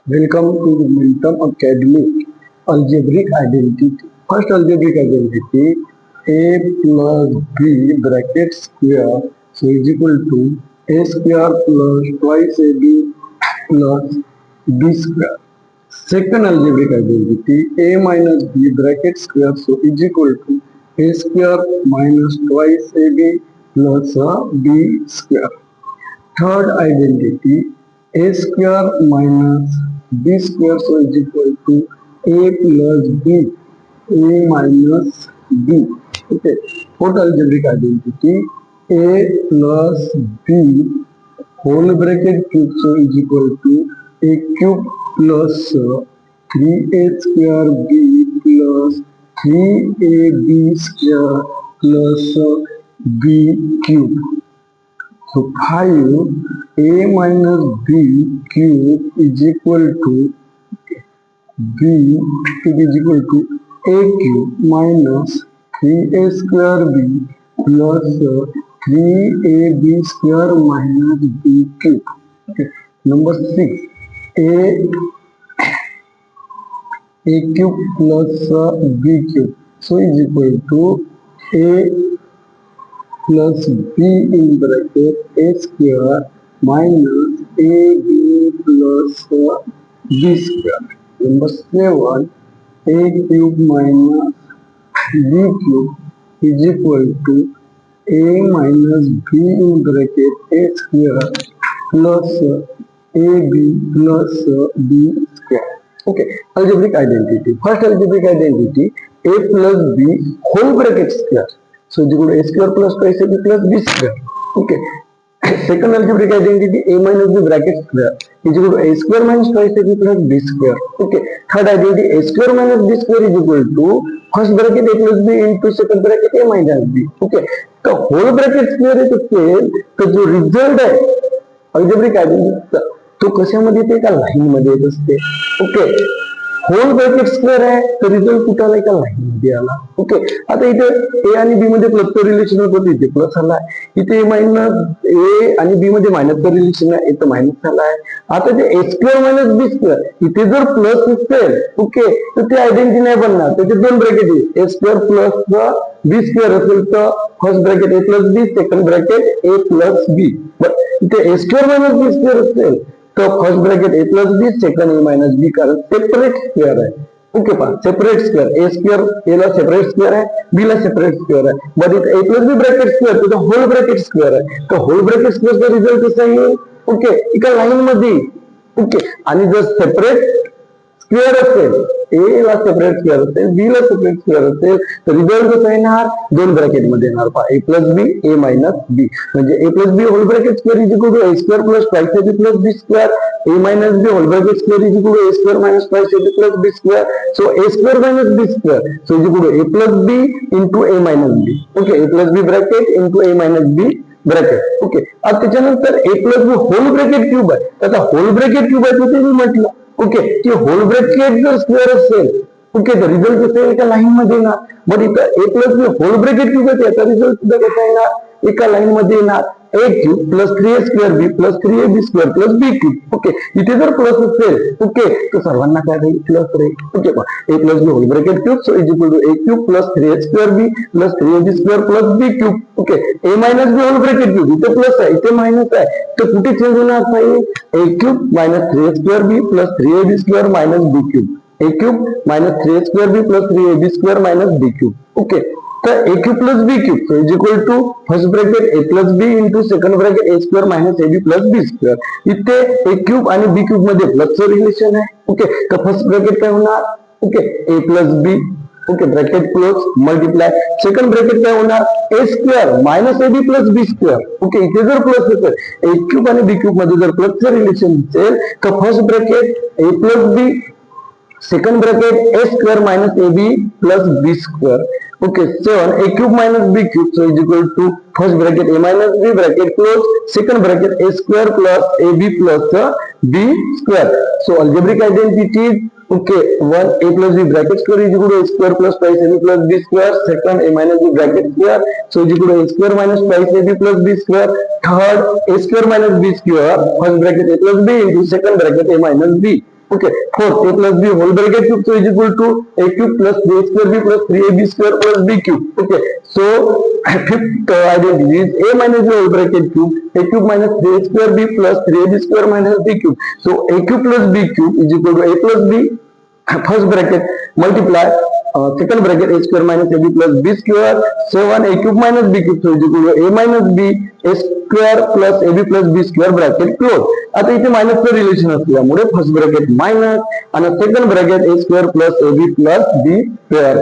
Welcome to the Momentum Academy. Algebraic identity. First algebraic identity a plus b bracket square so is equal to a square plus twice ab plus b square. Second algebraic identity a minus b bracket square so is equal to a square minus twice ab plus b square. Third identity a square minus b square so is equal to a plus b a minus b. Okay. Fourth algebraic identity a plus b whole bracket cube so is equal to a cube plus 3a square b plus 3ab square plus b cube. So 5 a minus b cube is equal to b is equal to a cube minus 3a square b plus 3ab square minus b cube. Okay. Number 6 a cube plus b cube so is equal to a plus b in bracket a square minus ab plus b square. Number 7 a cube minus b cube is equal to a minus b in bracket a square plus ab plus b square. Okay, algebraic identity. First algebraic identity a plus b whole bracket square. So is equal to a square plus twice ab plus b square. Okay. Second algebraic identity a minus b bracket square is equal to a square minus twice ab plus b square. Okay. Third identity a square minus b square is equal to first bracket a plus b into second bracket a minus b. Okay. तो hole bracket square येत असेल तर जो result आहे algebraic आयडेंटिटीचा तो कशामध्ये येते का लाईन मध्ये येत असते. ओके. होल ब्रॅकेट स्क्वेअर आहे तर रिझल्ट कुठे आला का लाईन मध्ये आला. ओके. आता इथे ए आणि बी मध्ये प्लसचं रिलेशन होतं इथे प्लस आला. इथे मायनस ए आणि बी मध्ये मायनसचं रिलेशन आहे इथं मायनस आला आहे. आता ते ए स्क्वेअर मायनस बी स्क्वेअर इथे जर प्लस असेल ओके तर ते आयडेंटिटी नाही बनणार. त्याचे दोन ब्रॅकेट आहे A square plus B square असेल तर first bracket A plus B second bracket A plus B. इथे A square minus B square असेल तो first bracket A plus B second A minus B कारण सेपरेट स्क्वेअर आहे. Okay पहा separate square A square A ला separate square आहे बी ला separate square आहे बट इथे ए प्लस बी ब्रॅकेट स्क्वेअर तिथे होल ब्रॅकेट स्क्वेअर आहे तर होल ब्रॅकेट स्क्वेअरचा रिझल्ट कसा येईल. ओके एका लाईन मध्ये. ओके आणि जर सेपरेट स्क्वेअर असेल ए ला सेपरेट स्क्वेअर असेल बी ला सेपरेट स्क्वेअर असेल तर रिझल्ट कसा येणार दोन ब्रॅकेट मध्ये येणार पहा ए प्लस बी ए मायनस बी म्हणजे A plus B whole bracket square is equal to A square plus twice A B plus B square A minus B whole bracket square is equal to A square minus twice A B plus B square so A square minus B square so is equal to A plus B into A minus B. Okay A plus B bracket into A minus B bracket. Okay आता त्याच्यानंतर ए plus B whole bracket cube आहे त्याचा hole bracket cube आहे तिथे मी म्हटलं okay की hole bracket जर square असेल ओके तर रिझल्ट कसा येईल एका लाईन मध्ये येणार. बट इथं ए plus B whole bracket cube आहे याचा रिझल्ट सुद्धा कसा येणार एका लाईन मध्ये येणार ए cube plus 3a square B plus 3ab square plus B cube. Okay इथे जर प्लस असेल ओके तर सर्वांना काय राहील प्लस राहील. Okay A plus B whole bracket cube so is equal to A cube plus 3a square B plus 3ab square plus B cube. Okay A minus B whole bracket cube इथे plus आहे इथे minus आहे तर कुठे change होणार नाही A cube minus 3a square B plus 3ab square minus B cube A cube minus 3a square B plus 3ab square minus B cube. Okay तर A cube plus B cube so is equal to first bracket A plus B into second bracket A square minus A B plus B square. इथे A cube आणि B cube मध्ये प्लसचं relation आहे. Okay तर first bracket काय होणार okay A plus B okay bracket close multiply second bracket काय होणार A square minus A B plus B square. Okay इथे जर प्लस असेल ए क्यूब आणि बी क्यूब मध्ये जर प्लसचं रिलेशन असेल तर first bracket A plus B second bracket A square minus A B plus B square. Okay 7 a cube minus b cube so is equal to first bracket a minus b bracket close second bracket a square plus ab plus b square. So algebraic identity is okay 1 a plus b bracket square is equal to a square plus twice ab plus b square. Second a minus b bracket square so is equal to a square minus twice ab plus b square. Third a square minus b square first bracket a plus b into second bracket a minus b. Okay, fourth, a plus b whole bracket cube, so is equal to a cube plus b square b plus 3ab square plus b cube. Okay, so fifth identity is a minus b whole bracket cube, a cube minus 3a square b plus 3ab square minus b cube. So a cube plus b cube is equal to a plus b, first bracket, multiply second bracket a square minus ab plus b square, 7 a cube minus b cube, so is equal to a minus b a square plus ab plus b square bracket close. आता इथे मायनसचं relation असल्यामुळे first bracket minus आणि second bracket a square plus ab plus b square.